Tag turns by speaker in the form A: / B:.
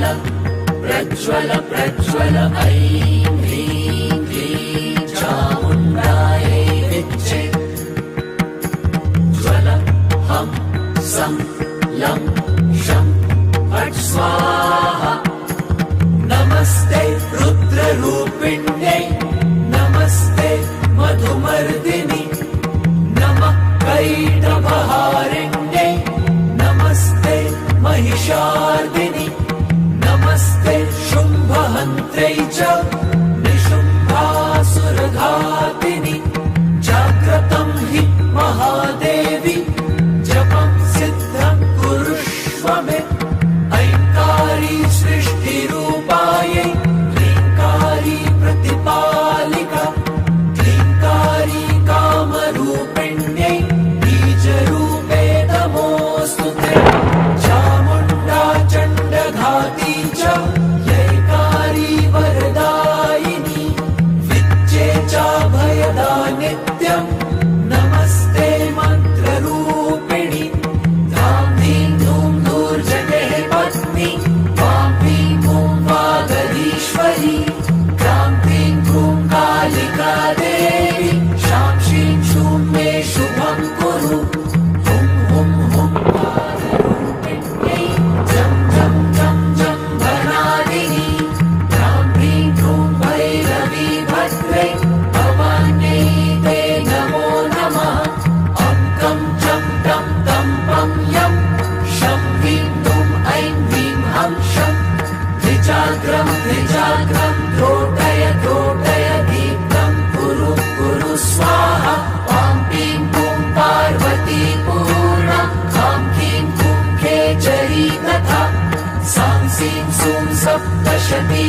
A: प्रज्वल प्रज्वल ऐं ह्रीं क्लीं चामुण्डायै विच्चे ज्वल हं सं लं शं फट् स्वाहा नमस्ते रुद्ररूपिण्यै नमस्ते मधुमर्दिनि नमः कैटभहारिण्यै नमस्ते महिषार्दिनि नमस्ते शुम्भहन्त्रै च निशुम्भासुरघातिनि जाग्रतं हि महादेवी जपं सिद्धं कुरुष्व मे ऐङ्कारी सृष्टिरूपायै क्लीङ्कारी प्रतिपालिका क्लीङ्कारी कामरूपिण्यै बीजरूपे नमोऽस्तु ते चामुण्डा चण्डघाती च जयकारी वरदायिनी विच्चे चाभयदा नित्यं नमस्ते मन्त्ररूपिणि धां धीं धूं धूर्जगेः पत्नी वां ह्रीं हुं वागधीश्वरी ग्रां ह्रीं क्रूं कालिका देवी शां श्रीं शूं मे शुभं कुरु हुं हुं हुं पादरूपिण्यै जं जं जं जं भनादिनी ग्रां ह्रीं क्रूं भैरवी भद्रै भवान्यै ते नमो नमः अङ्कं चं टं तं पं यं शं ह्रीं दुं ऐं ह्रीं हं शं द्विजाग्रं द्रोटय द्रोटय दीप्तं कुरु कुरु स्वाहा वां ह्रीं हुं पार्वती पूर्णा खां ह्रीं हुं खेचरी तथा सां सीं सूं सप्तशती